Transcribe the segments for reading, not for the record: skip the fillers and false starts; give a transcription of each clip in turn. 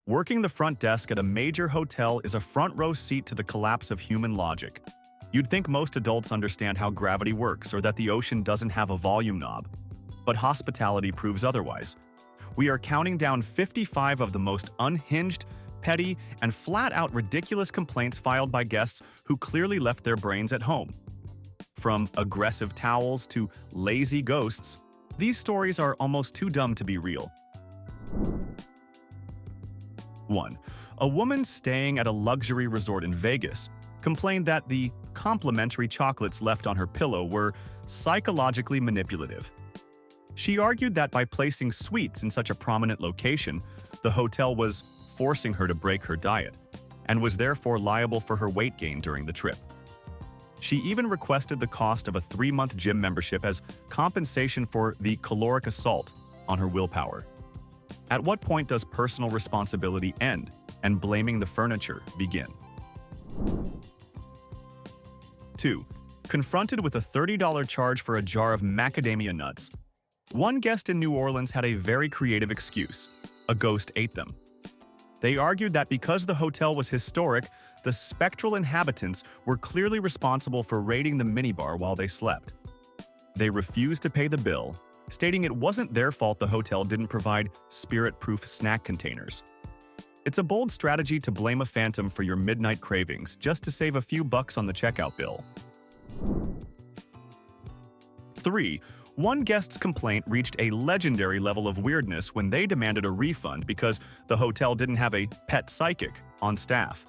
Working the front desk at a major hotel is a front-row seat to the collapse of human logic. You'd think most adults understand how gravity works or that the ocean doesn't have a volume knob. But hospitality proves otherwise. We are counting down 55 of the most unhinged, petty, and flat-out ridiculous complaints filed by guests who clearly left their brains at home. From aggressive towels to lazy ghosts, these stories are almost too dumb to be real. 1. A woman staying at a luxury resort in Vegas complained that the complimentary chocolates left on her pillow were psychologically manipulative. She argued that by placing sweets in such a prominent location, the hotel was forcing her to break her diet, and was therefore liable for her weight gain during the trip. She even requested the cost of a 3-month gym membership as compensation for the caloric assault on her willpower. At what point does personal responsibility end and blaming the furniture begin? 2. Confronted with a $30 charge for a jar of macadamia nuts, one guest in New Orleans had a very creative excuse: a ghost ate them. They argued that because the hotel was historic, the spectral inhabitants were clearly responsible for raiding the minibar while they slept. They refused to pay the bill, stating it wasn't their fault the hotel didn't provide spirit-proof snack containers. It's a bold strategy to blame a phantom for your midnight cravings just to save a few bucks on the checkout bill. 3. One guest's complaint reached a legendary level of weirdness when they demanded a refund because the hotel didn't have a pet psychic on staff.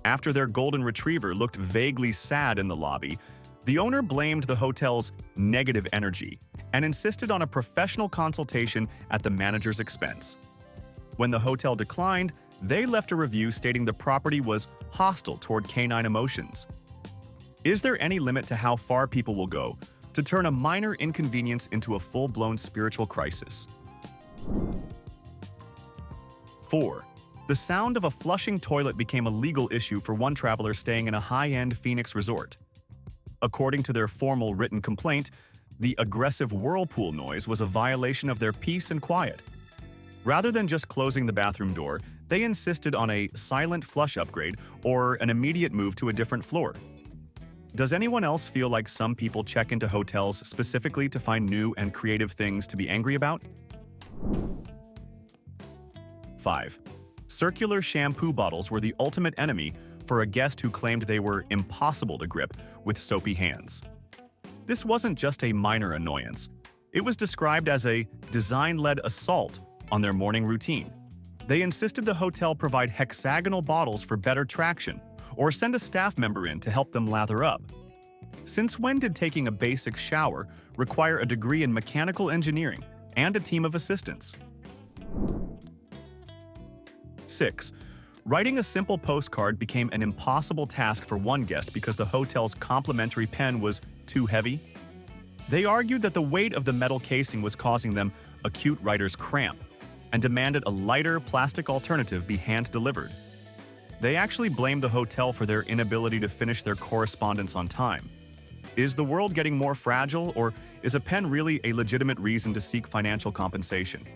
After their golden retriever looked vaguely sad in the lobby, the owner blamed the hotel's negative energy and insisted on a professional consultation at the manager's expense. When the hotel declined, they left a review stating the property was hostile toward canine emotions. Is there any limit to how far people will go to turn a minor inconvenience into a full-blown spiritual crisis? 4. The sound of a flushing toilet became a legal issue for one traveler staying in a high-end Phoenix resort. According to their formal written complaint, the aggressive whirlpool noise was a violation of their peace and quiet. Rather than just closing the bathroom door, they insisted on a silent flush upgrade or an immediate move to a different floor. Does anyone else feel like some people check into hotels specifically to find new and creative things to be angry about? 5. Circular shampoo bottles were the ultimate enemy for a guest who claimed they were impossible to grip with soapy hands. This wasn't just a minor annoyance. It was described as a design-led assault on their morning routine. They insisted the hotel provide hexagonal bottles for better traction, or send a staff member in to help them lather up. Since when did taking a basic shower require a degree in mechanical engineering and a team of assistants? 6. Writing a simple postcard became an impossible task for one guest because the hotel's complimentary pen was too heavy. They argued that the weight of the metal casing was causing them acute writer's cramp and demanded a lighter plastic alternative be hand-delivered. They actually blamed the hotel for their inability to finish their correspondence on time. Is the world getting more fragile, or is a pen really a legitimate reason to seek financial compensation?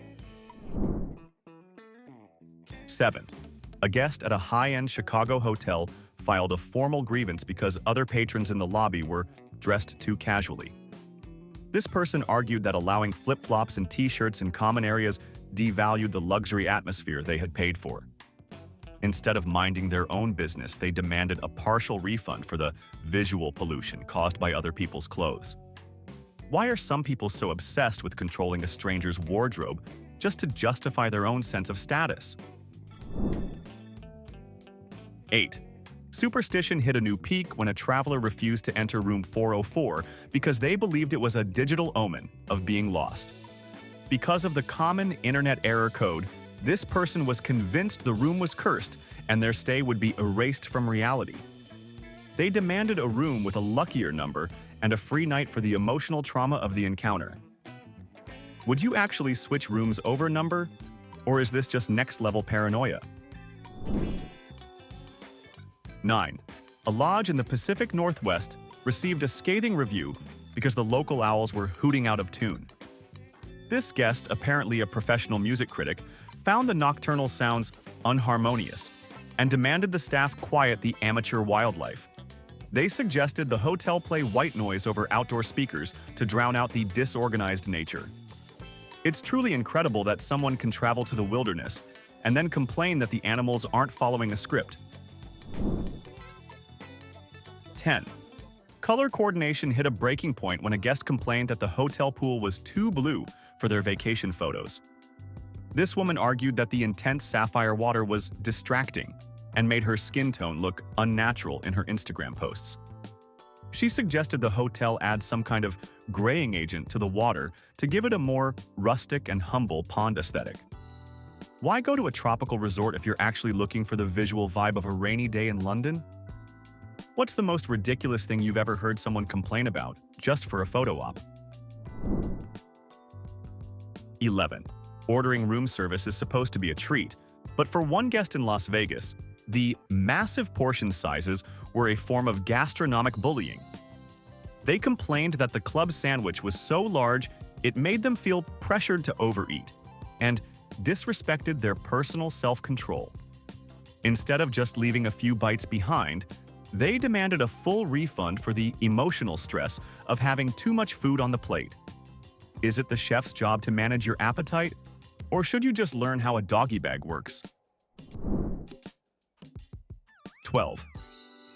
7. A guest at a high-end Chicago hotel filed a formal grievance because other patrons in the lobby were dressed too casually. This person argued that allowing flip-flops and t-shirts in common areas devalued the luxury atmosphere they had paid for. Instead of minding their own business, they demanded a partial refund for the visual pollution caused by other people's clothes. Why are some people so obsessed with controlling a stranger's wardrobe just to justify their own sense of status? 8. Superstition hit a new peak when a traveler refused to enter room 404 because they believed it was a digital omen of being lost. Because of the common internet error code, this person was convinced the room was cursed and their stay would be erased from reality. They demanded a room with a luckier number and a free night for the emotional trauma of the encounter. Would you actually switch rooms over number, or is this just next-level paranoia? 9. A lodge in the Pacific Northwest received a scathing review because the local owls were hooting out of tune. This guest, apparently a professional music critic, found the nocturnal sounds unharmonious, and demanded the staff quiet the amateur wildlife. They suggested the hotel play white noise over outdoor speakers to drown out the disorganized nature. It's truly incredible that someone can travel to the wilderness and then complain that the animals aren't following a script. 10. Color coordination hit a breaking point when a guest complained that the hotel pool was too blue for their vacation photos. This woman argued that the intense sapphire water was distracting and made her skin tone look unnatural in her Instagram posts. She suggested the hotel add some kind of graying agent to the water to give it a more rustic and humble pond aesthetic. Why go to a tropical resort if you're actually looking for the visual vibe of a rainy day in London? What's the most ridiculous thing you've ever heard someone complain about, just for a photo op? 11. Ordering room service is supposed to be a treat, but for one guest in Las Vegas, the massive portion sizes were a form of gastronomic bullying. They complained that the club sandwich was so large it made them feel pressured to overeat, and disrespected their personal self-control. Instead of just leaving a few bites behind, they demanded a full refund for the emotional stress of having too much food on the plate. Is it the chef's job to manage your appetite, or should you just learn how a doggy bag works? 12.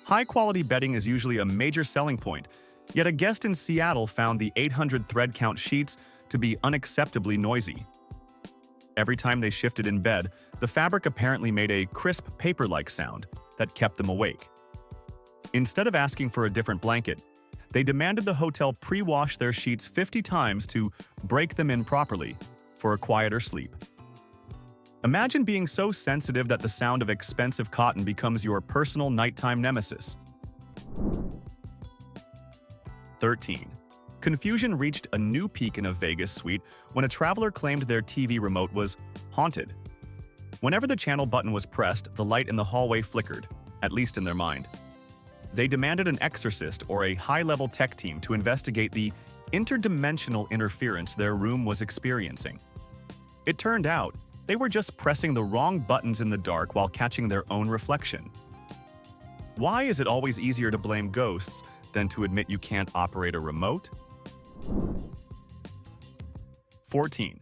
High-quality bedding is usually a major selling point, yet a guest in Seattle found the 800 thread count sheets to be unacceptably noisy. Every time they shifted in bed, the fabric apparently made a crisp paper-like sound that kept them awake. Instead of asking for a different blanket, they demanded the hotel pre-wash their sheets 50 times to break them in properly for a quieter sleep. Imagine being so sensitive that the sound of expensive cotton becomes your personal nighttime nemesis. 13. Confusion reached a new peak in a Vegas suite when a traveler claimed their TV remote was haunted. Whenever the channel button was pressed, the light in the hallway flickered, at least in their mind. They demanded an exorcist or a high-level tech team to investigate the interdimensional interference their room was experiencing. It turned out they were just pressing the wrong buttons in the dark while catching their own reflection. Why is it always easier to blame ghosts than to admit you can't operate a remote? 14.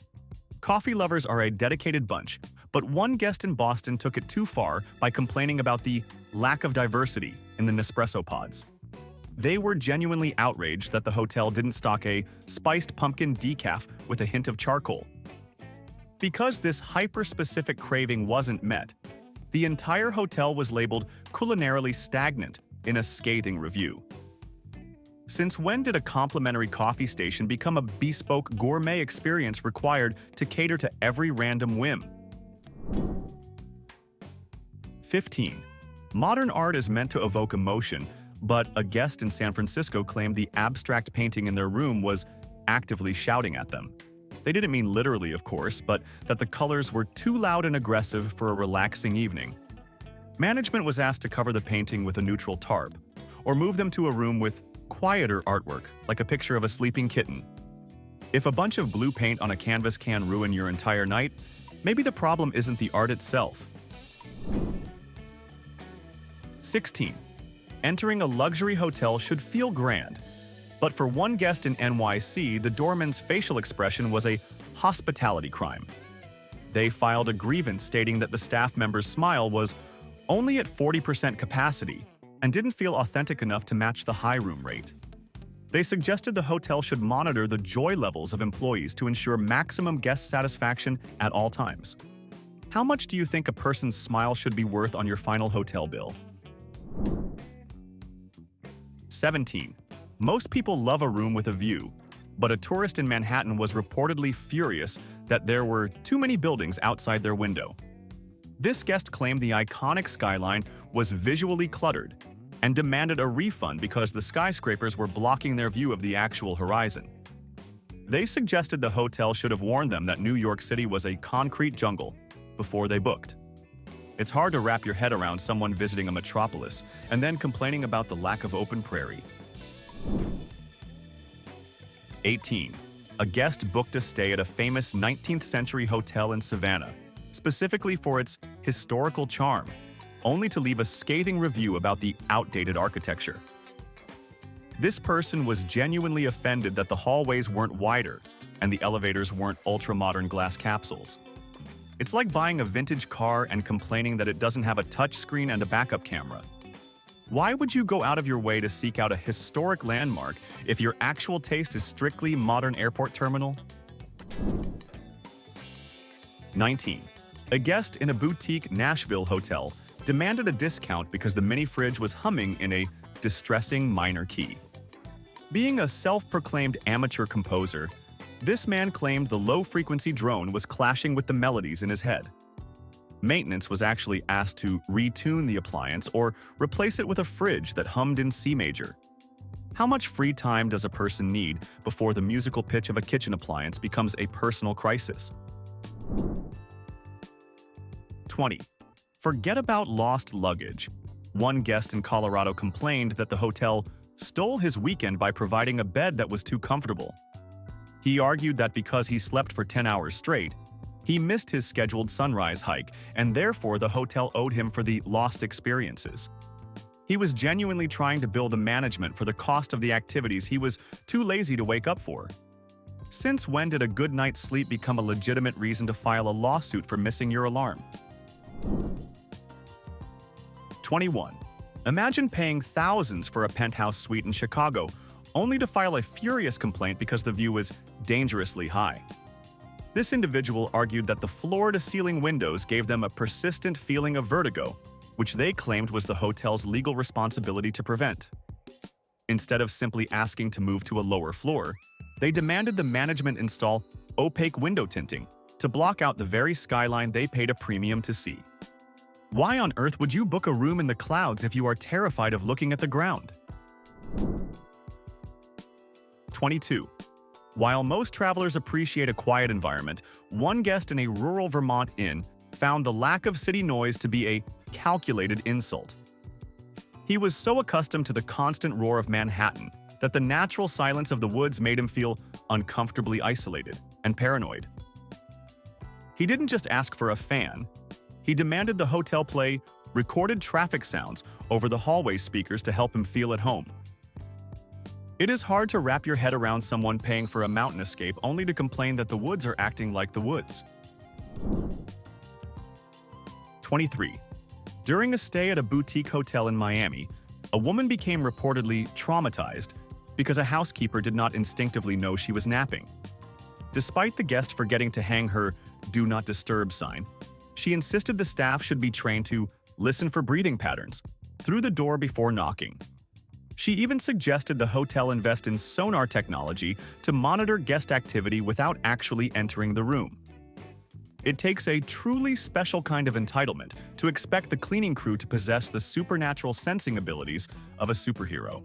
Coffee lovers are a dedicated bunch, but one guest in Boston took it too far by complaining about the lack of diversity in the Nespresso pods. They were genuinely outraged that the hotel didn't stock a spiced pumpkin decaf with a hint of charcoal. Because this hyper-specific craving wasn't met, the entire hotel was labeled culinarily stagnant in a scathing review. Since when did a complimentary coffee station become a bespoke gourmet experience required to cater to every random whim? 15. Modern art is meant to evoke emotion, but a guest in San Francisco claimed the abstract painting in their room was actively shouting at them. They didn't mean literally, of course, but that the colors were too loud and aggressive for a relaxing evening. Management was asked to cover the painting with a neutral tarp, or move them to a room with quieter artwork, like a picture of a sleeping kitten. If a bunch of blue paint on a canvas can ruin your entire night, maybe the problem isn't the art itself. 16. Entering a luxury hotel should feel grand. But for one guest in NYC, the doorman's facial expression was a hospitality crime. They filed a grievance stating that the staff member's smile was only at 40% capacity and didn't feel authentic enough to match the high room rate. They suggested the hotel should monitor the joy levels of employees to ensure maximum guest satisfaction at all times. How much do you think a person's smile should be worth on your final hotel bill? 17. Most people love a room with a view, but a tourist in Manhattan was reportedly furious that there were too many buildings outside their window. This guest claimed the iconic skyline was visually cluttered and demanded a refund because the skyscrapers were blocking their view of the actual horizon. They suggested the hotel should have warned them that New York City was a concrete jungle before they booked. It's hard to wrap your head around someone visiting a metropolis and then complaining about the lack of open prairie. 18. A guest booked a stay at a famous 19th century hotel in Savannah, specifically for its historical charm, only to leave a scathing review about the outdated architecture. This person was genuinely offended that the hallways weren't wider and the elevators weren't ultra-modern glass capsules. It's like buying a vintage car and complaining that it doesn't have a touchscreen and a backup camera. Why would you go out of your way to seek out a historic landmark if your actual taste is strictly modern airport terminal? 19. A guest in a boutique Nashville hotel demanded a discount because the mini fridge was humming in a distressing minor key. Being a self-proclaimed amateur composer, this man claimed the low-frequency drone was clashing with the melodies in his head. Maintenance was actually asked to retune the appliance or replace it with a fridge that hummed in C major. How much free time does a person need before the musical pitch of a kitchen appliance becomes a personal crisis? 20. Forget about lost luggage. One guest in Colorado complained that the hotel stole his weekend by providing a bed that was too comfortable. He argued that because he slept for 10 hours straight, he missed his scheduled sunrise hike, and therefore the hotel owed him for the lost experiences. He was genuinely trying to bill the management for the cost of the activities he was too lazy to wake up for. Since when did a good night's sleep become a legitimate reason to file a lawsuit for missing your alarm? 21. Imagine paying thousands for a penthouse suite in Chicago, only to file a furious complaint because the view was dangerously high. This individual argued that the floor-to-ceiling windows gave them a persistent feeling of vertigo, which they claimed was the hotel's legal responsibility to prevent. Instead of simply asking to move to a lower floor, they demanded the management install opaque window tinting to block out the very skyline they paid a premium to see. Why on earth would you book a room in the clouds if you are terrified of looking at the ground? 22. While most travelers appreciate a quiet environment, one guest in a rural Vermont inn found the lack of city noise to be a calculated insult. He was so accustomed to the constant roar of Manhattan that the natural silence of the woods made him feel uncomfortably isolated and paranoid. He didn't just ask for a fan, he demanded the hotel play recorded traffic sounds over the hallway speakers to help him feel at home. It is hard to wrap your head around someone paying for a mountain escape only to complain that the woods are acting like the woods. 23. During a stay at a boutique hotel in Miami, a woman became reportedly traumatized because a housekeeper did not instinctively know she was napping. Despite the guest forgetting to hang her "Do Not Disturb" sign, she insisted the staff should be trained to listen for breathing patterns through the door before knocking. She even suggested the hotel invest in sonar technology to monitor guest activity without actually entering the room. It takes a truly special kind of entitlement to expect the cleaning crew to possess the supernatural sensing abilities of a superhero.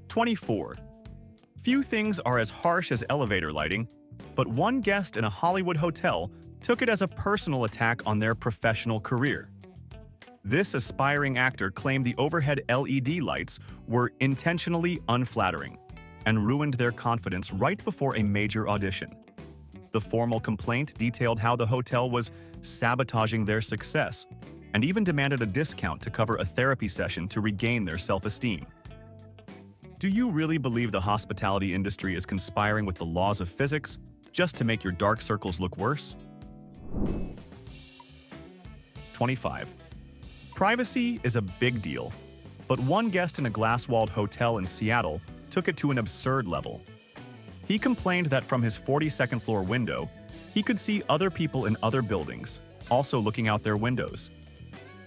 24. Few things are as harsh as elevator lighting, but one guest in a Hollywood hotel took it as a personal attack on their professional career. This aspiring actor claimed the overhead LED lights were intentionally unflattering and ruined their confidence right before a major audition. The formal complaint detailed how the hotel was sabotaging their success and even demanded a discount to cover a therapy session to regain their self-esteem. Do you really believe the hospitality industry is conspiring with the laws of physics just to make your dark circles look worse? 25. Privacy is a big deal, but one guest in a glass-walled hotel in Seattle took it to an absurd level. He complained that from his 42nd floor window, he could see other people in other buildings, also looking out their windows.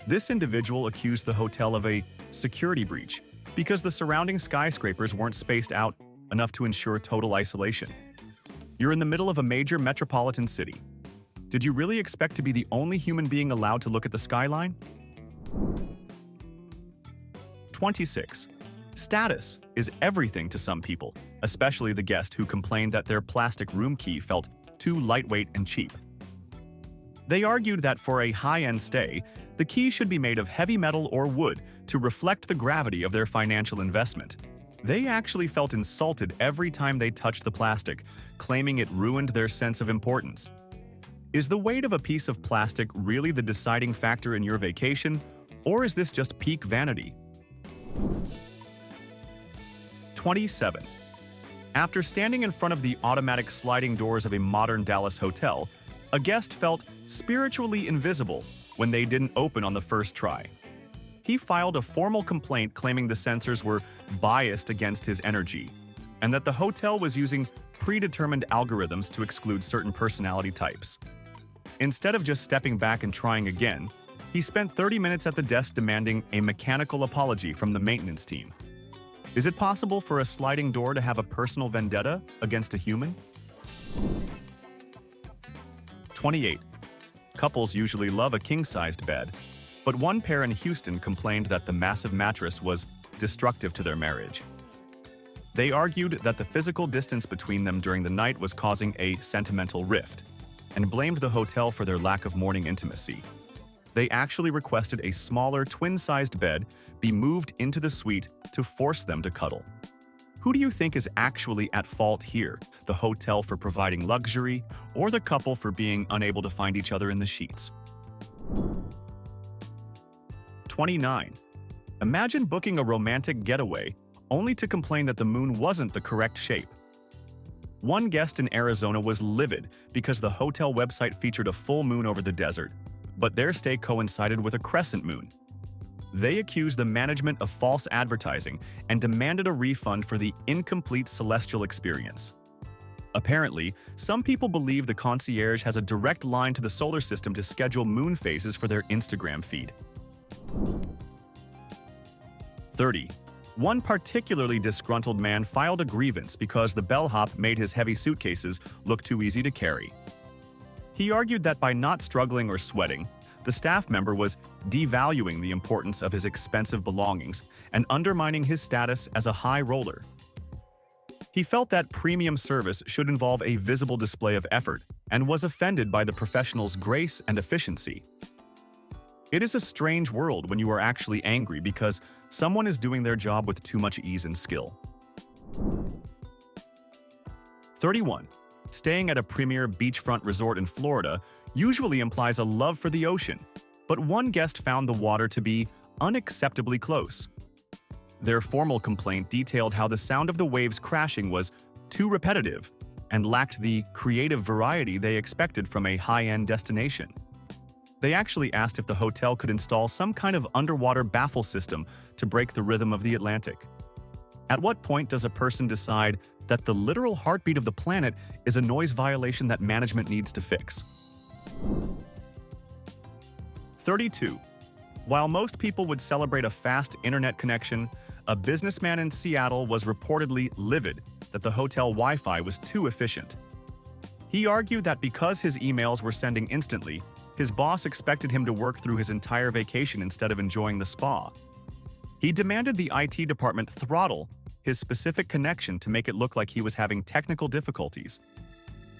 This individual accused the hotel of a security breach because the surrounding skyscrapers weren't spaced out enough to ensure total isolation. You're in the middle of a major metropolitan city. Did you really expect to be the only human being allowed to look at the skyline? 26. Status is everything to some people, especially the guest who complained that their plastic room key felt too lightweight and cheap. They argued that for a high-end stay, the key should be made of heavy metal or wood to reflect the gravity of their financial investment. They actually felt insulted every time they touched the plastic, claiming it ruined their sense of importance. Is the weight of a piece of plastic really the deciding factor in your vacation, or is this just peak vanity? 27. After standing in front of the automatic sliding doors of a modern Dallas hotel, a guest felt spiritually invisible when they didn't open on the first try. He filed a formal complaint claiming the sensors were biased against his energy, and that the hotel was using predetermined algorithms to exclude certain personality types. Instead of just stepping back and trying again, he spent 30 minutes at the desk demanding a mechanical apology from the maintenance team. Is it possible for a sliding door to have a personal vendetta against a human? 28. Couples usually love a king-sized bed, but one pair in Houston complained that the massive mattress was destructive to their marriage. They argued that the physical distance between them during the night was causing a sentimental rift, and blamed the hotel for their lack of morning intimacy. They actually requested a smaller twin-sized bed be moved into the suite to force them to cuddle. Who do you think is actually at fault here? The hotel for providing luxury, or the couple for being unable to find each other in the sheets? 29. Imagine booking a romantic getaway only to complain that the moon wasn't the correct shape. One guest in Arizona was livid because the hotel website featured a full moon over the desert, but their stay coincided with a crescent moon. They accused the management of false advertising and demanded a refund for the incomplete celestial experience. Apparently, some people believe the concierge has a direct line to the solar system to schedule moon phases for their Instagram feed. 30. One particularly disgruntled man filed a grievance because the bellhop made his heavy suitcases look too easy to carry. He argued that by not struggling or sweating, the staff member was devaluing the importance of his expensive belongings and undermining his status as a high roller. He felt that premium service should involve a visible display of effort and was offended by the professional's grace and efficiency. It is a strange world when you are actually angry because someone is doing their job with too much ease and skill. 31. Staying at a premier beachfront resort in Florida usually implies a love for the ocean, but one guest found the water to be unacceptably close. Their formal complaint detailed how the sound of the waves crashing was too repetitive and lacked the creative variety they expected from a high-end destination. They actually asked if the hotel could install some kind of underwater baffle system to break the rhythm of the Atlantic. At what point does a person decide that the literal heartbeat of the planet is a noise violation that management needs to fix? 32. While most people would celebrate a fast internet connection, a businessman in Seattle was reportedly livid that the hotel Wi-Fi was too efficient. He argued that because his emails were sending instantly, his boss expected him to work through his entire vacation instead of enjoying the spa. He demanded the IT department throttle his specific connection to make it look like he was having technical difficulties.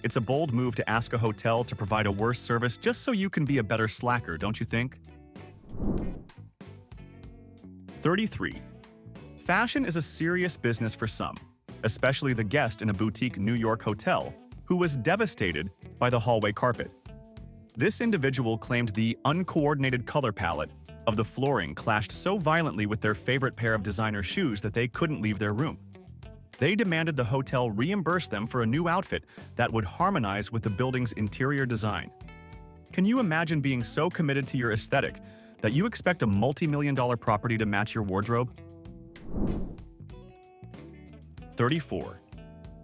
It's a bold move to ask a hotel to provide a worse service just so you can be a better slacker, don't you think? 33. Fashion is a serious business for some, especially the guest in a boutique New York hotel who was devastated by the hallway carpet. This individual claimed the uncoordinated color palette of the flooring clashed so violently with their favorite pair of designer shoes that they couldn't leave their room. They demanded the hotel reimburse them for a new outfit that would harmonize with the building's interior design. Can you imagine being so committed to your aesthetic that you expect a multi-million-dollar property to match your wardrobe? 34.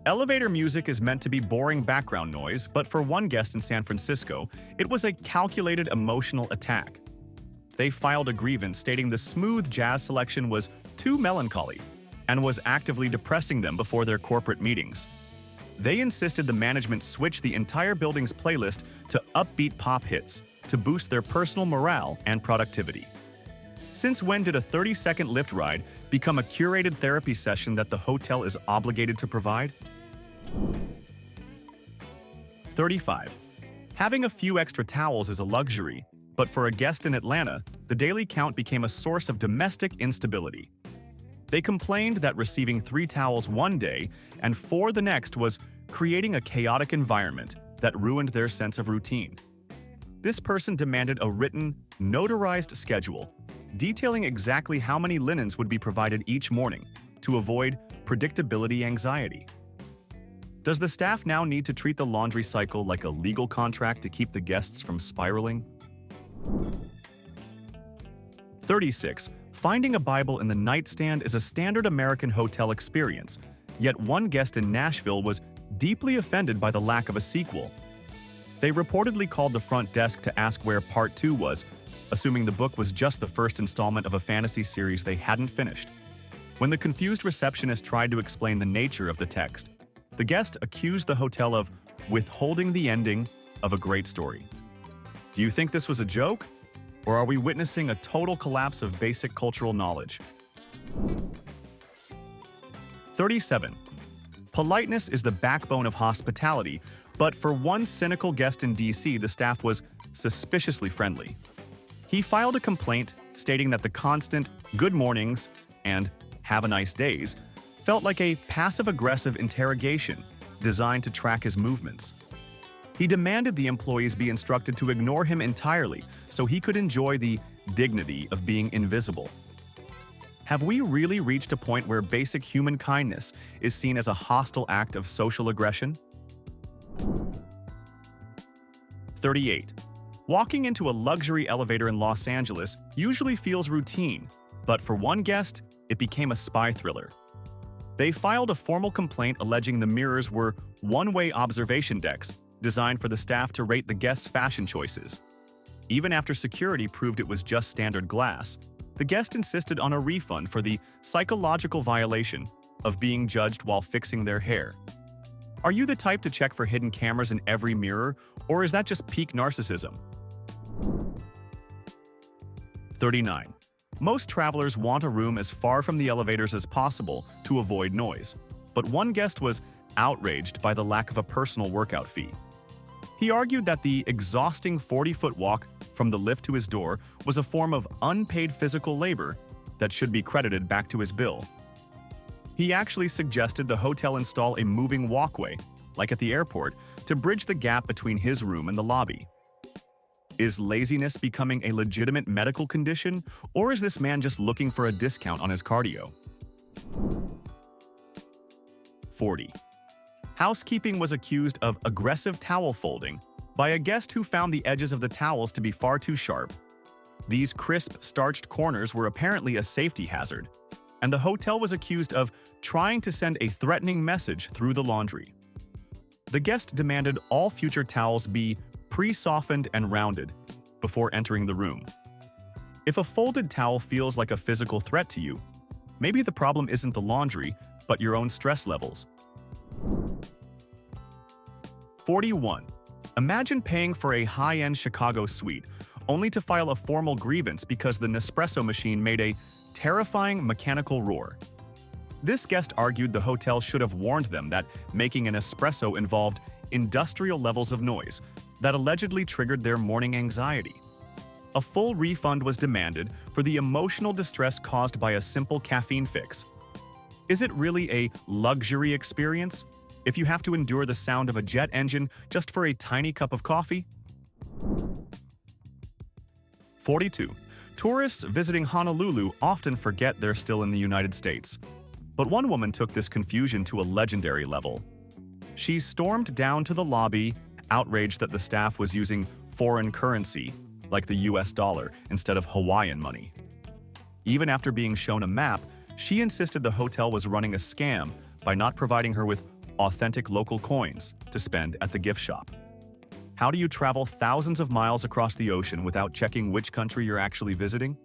Elevator music is meant to be boring background noise, but for one guest in San Francisco, it was a calculated emotional attack. They filed a grievance stating the smooth jazz selection was too melancholy and was actively depressing them before their corporate meetings. They insisted the management switch the entire building's playlist to upbeat pop hits to boost their personal morale and productivity. Since when did a 30-second lift ride become a curated therapy session that the hotel is obligated to provide? 35. Having a few extra towels is a luxury, but for a guest in Atlanta, the daily count became a source of domestic instability. They complained that receiving 3 towels one day and 4 the next was creating a chaotic environment that ruined their sense of routine. This person demanded a written, notarized schedule, detailing exactly how many linens would be provided each morning to avoid predictability anxiety. Does the staff now need to treat the laundry cycle like a legal contract to keep the guests from spiraling? 36. Finding a Bible in the nightstand is a standard American hotel experience, yet one guest in Nashville was deeply offended by the lack of a sequel. They reportedly called the front desk to ask where Part 2 was, assuming the book was just the first installment of a fantasy series they hadn't finished. When the confused receptionist tried to explain the nature of the text, the guest accused the hotel of withholding the ending of a great story. Do you think this was a joke? Or are we witnessing a total collapse of basic cultural knowledge? 37. Politeness is the backbone of hospitality, but for one cynical guest in DC, the staff was suspiciously friendly. He filed a complaint stating that the constant good mornings and have a nice days felt like a passive-aggressive interrogation designed to track his movements. He demanded the employees be instructed to ignore him entirely so he could enjoy the dignity of being invisible. Have we really reached a point where basic human kindness is seen as a hostile act of social aggression? 38. Walking into a luxury elevator in Los Angeles usually feels routine, but for one guest, it became a spy thriller. They filed a formal complaint alleging the mirrors were one-way observation decks designed for the staff to rate the guests' fashion choices. Even after security proved it was just standard glass, the guest insisted on a refund for the psychological violation of being judged while fixing their hair. Are you the type to check for hidden cameras in every mirror, or is that just peak narcissism? 39. Most travelers want a room as far from the elevators as possible to avoid noise, but one guest was outraged by the lack of a personal workout fee. He argued that the exhausting 40-foot walk from the lift to his door was a form of unpaid physical labor that should be credited back to his bill. He actually suggested the hotel install a moving walkway, like at the airport, to bridge the gap between his room and the lobby. Is laziness becoming a legitimate medical condition, or is this man just looking for a discount on his cardio? 40. Housekeeping was accused of aggressive towel folding by a guest who found the edges of the towels to be far too sharp. These crisp, starched corners were apparently a safety hazard, and the hotel was accused of trying to send a threatening message through the laundry. The guest demanded all future towels be pre-softened and rounded before entering the room. If a folded towel feels like a physical threat to you, maybe the problem isn't the laundry, but your own stress levels. 41. Imagine paying for a high-end Chicago suite, only to file a formal grievance because the Nespresso machine made a terrifying mechanical roar. This guest argued the hotel should have warned them that making an espresso involved industrial levels of noise that allegedly triggered their morning anxiety. A full refund was demanded for the emotional distress caused by a simple caffeine fix. Is it really a luxury experience if you have to endure the sound of a jet engine just for a tiny cup of coffee? 42. Tourists visiting Honolulu often forget they're still in the United States. But one woman took this confusion to a legendary level. She stormed down to the lobby, outraged that the staff was using foreign currency, like the US dollar, instead of Hawaiian money. Even after being shown a map, she insisted the hotel was running a scam by not providing her with authentic local coins to spend at the gift shop. How do you travel thousands of miles across the ocean without checking which country you're actually visiting?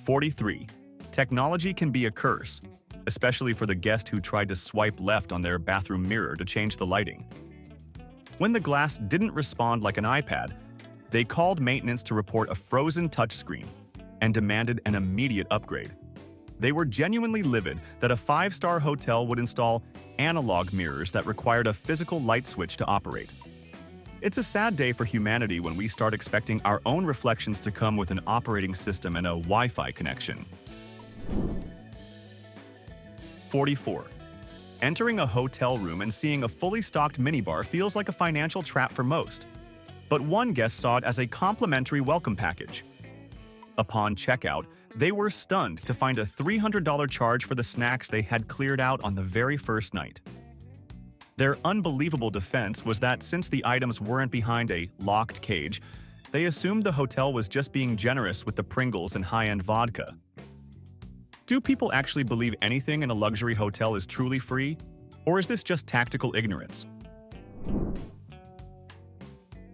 43. Technology can be a curse, especially for the guest who tried to swipe left on their bathroom mirror to change the lighting. When the glass didn't respond like an iPad, they called maintenance to report a frozen touchscreen and demanded an immediate upgrade. They were genuinely livid that a 5-star hotel would install analog mirrors that required a physical light switch to operate. It's a sad day for humanity when we start expecting our own reflections to come with an operating system and a Wi-Fi connection. 44. Entering a hotel room and seeing a fully stocked minibar feels like a financial trap for most, but one guest saw it as a complimentary welcome package. Upon checkout, they were stunned to find a $300 charge for the snacks they had cleared out on the very first night. Their unbelievable defense was that since the items weren't behind a locked cage, they assumed the hotel was just being generous with the Pringles and high-end vodka. Do people actually believe anything in a luxury hotel is truly free, or is this just tactical ignorance?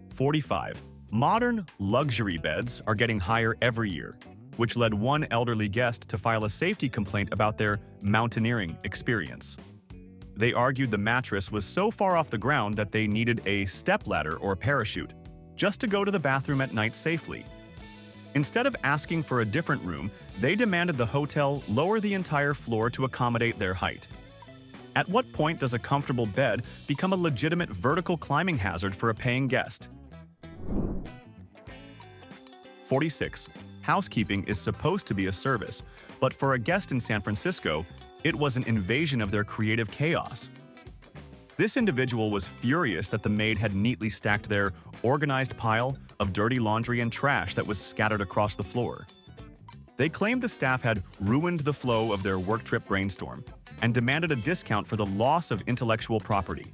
45. Modern luxury beds are getting higher every year, which led one elderly guest to file a safety complaint about their mountaineering experience. They argued the mattress was so far off the ground that they needed a stepladder or parachute just to go to the bathroom at night safely. Instead of asking for a different room, they demanded the hotel lower the entire floor to accommodate their height. At what point does a comfortable bed become a legitimate vertical climbing hazard for a paying guest? 46. Housekeeping is supposed to be a service, but for a guest in San Francisco, it was an invasion of their creative chaos. This individual was furious that the maid had neatly stacked their organized pile of dirty laundry and trash that was scattered across the floor. They claimed the staff had ruined the flow of their work trip brainstorm and demanded a discount for the loss of intellectual property.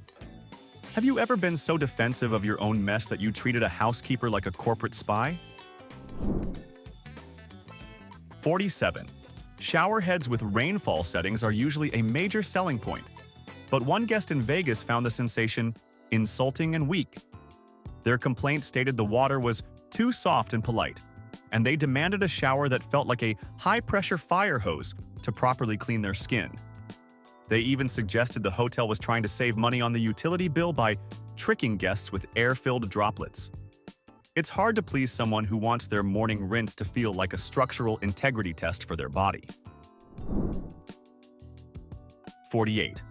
Have you ever been so defensive of your own mess that you treated a housekeeper like a corporate spy? 47. Shower heads with rainfall settings are usually a major selling point, but one guest in Vegas found the sensation insulting and weak. Their complaint stated the water was too soft and polite, and they demanded a shower that felt like a high-pressure fire hose to properly clean their skin. They even suggested the hotel was trying to save money on the utility bill by tricking guests with air-filled droplets. It's hard to please someone who wants their morning rinse to feel like a structural integrity test for their body. 48.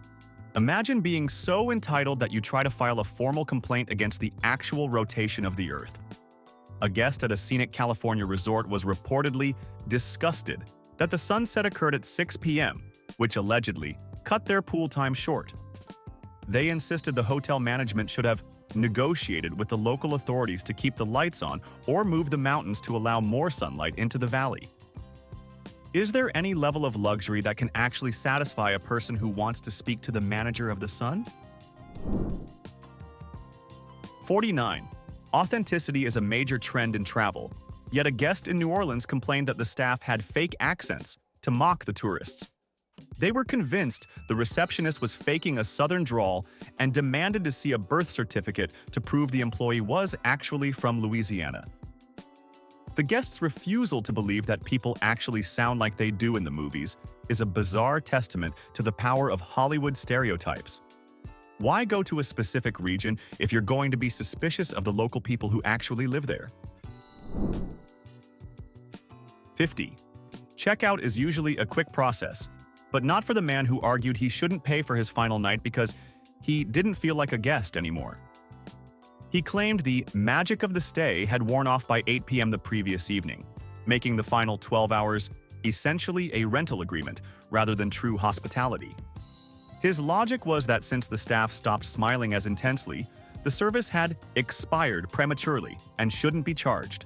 Imagine being so entitled that you try to file a formal complaint against the actual rotation of the Earth. A guest at a scenic California resort was reportedly disgusted that the sunset occurred at 6 p.m., which allegedly cut their pool time short. They insisted the hotel management should have negotiated with the local authorities to keep the lights on or move the mountains to allow more sunlight into the valley. Is there any level of luxury that can actually satisfy a person who wants to speak to the manager of the sun? 49. Authenticity is a major trend in travel, yet a guest in New Orleans complained that the staff had fake accents to mock the tourists. They were convinced the receptionist was faking a southern drawl and demanded to see a birth certificate to prove the employee was actually from Louisiana. The guest's refusal to believe that people actually sound like they do in the movies is a bizarre testament to the power of Hollywood stereotypes. Why go to a specific region if you're going to be suspicious of the local people who actually live there? 50. Checkout is usually a quick process, but not for the man who argued he shouldn't pay for his final night because he didn't feel like a guest anymore. He claimed the magic of the stay had worn off by 8 p.m. the previous evening, making the final 12 hours essentially a rental agreement rather than true hospitality. His logic was that since the staff stopped smiling as intensely, the service had expired prematurely and shouldn't be charged.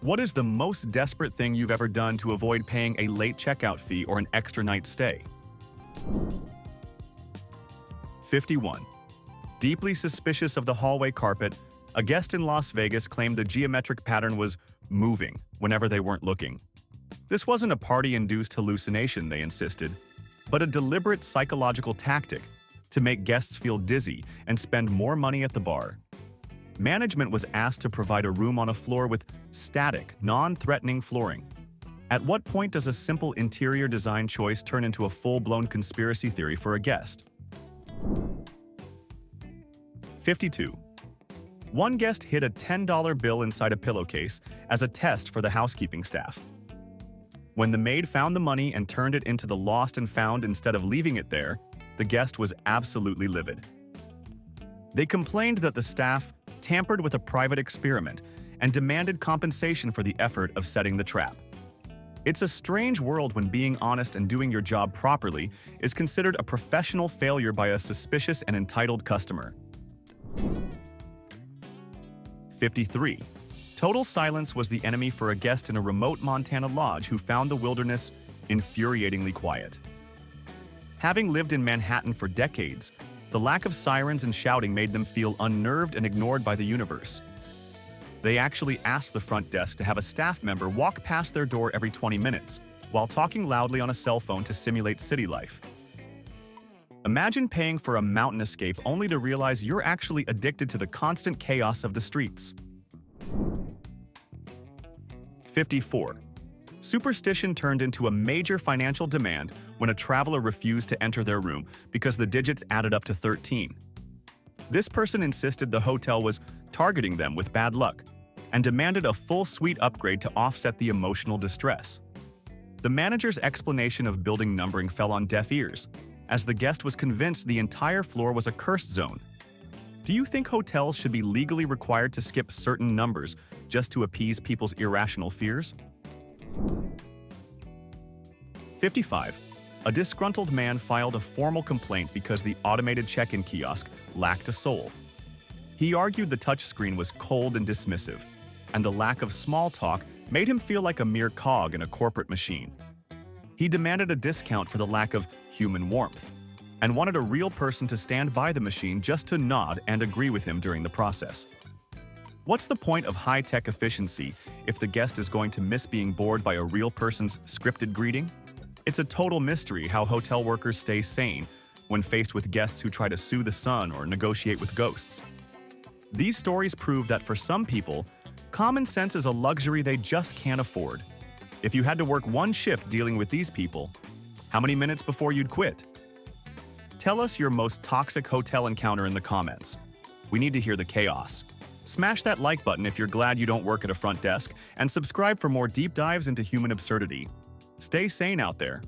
What is the most desperate thing you've ever done to avoid paying a late checkout fee or an extra night stay? 51. Deeply suspicious of the hallway carpet, a guest in Las Vegas claimed the geometric pattern was moving whenever they weren't looking. This wasn't a party-induced hallucination, they insisted, but a deliberate psychological tactic to make guests feel dizzy and spend more money at the bar. Management was asked to provide a room on a floor with static, non-threatening flooring. At what point does a simple interior design choice turn into a full-blown conspiracy theory for a guest? 52. One guest hid a $10 bill inside a pillowcase as a test for the housekeeping staff. When the maid found the money and turned it into the lost and found instead of leaving it there, the guest was absolutely livid. They complained that the staff tampered with a private experiment and demanded compensation for the effort of setting the trap. It's a strange world when being honest and doing your job properly is considered a professional failure by a suspicious and entitled customer. 53. Total silence was the enemy for a guest in a remote Montana lodge who found the wilderness infuriatingly quiet. Having lived in Manhattan for decades, the lack of sirens and shouting made them feel unnerved and ignored by the universe. They actually asked the front desk to have a staff member walk past their door every 20 minutes, while talking loudly on a cell phone to simulate city life. Imagine paying for a mountain escape only to realize you're actually addicted to the constant chaos of the streets. 54. Superstition turned into a major financial demand when a traveler refused to enter their room because the digits added up to 13. This person insisted the hotel was targeting them with bad luck and demanded a full suite upgrade to offset the emotional distress. The manager's explanation of building numbering fell on deaf ears, as the guest was convinced the entire floor was a cursed zone. Do you think hotels should be legally required to skip certain numbers just to appease people's irrational fears? 55. A disgruntled man filed a formal complaint because the automated check-in kiosk lacked a soul. He argued the touchscreen was cold and dismissive, and the lack of small talk made him feel like a mere cog in a corporate machine. He demanded a discount for the lack of human warmth, and wanted a real person to stand by the machine just to nod and agree with him during the process. What's the point of high-tech efficiency if the guest is going to miss being bored by a real person's scripted greeting? It's a total mystery how hotel workers stay sane when faced with guests who try to sue the sun or negotiate with ghosts. These stories prove that for some people, common sense is a luxury they just can't afford. If you had to work one shift dealing with these people, how many minutes before you'd quit? Tell us your most toxic hotel encounter in the comments. We need to hear the chaos. Smash that like button if you're glad you don't work at a front desk, and subscribe for more deep dives into human absurdity. Stay sane out there.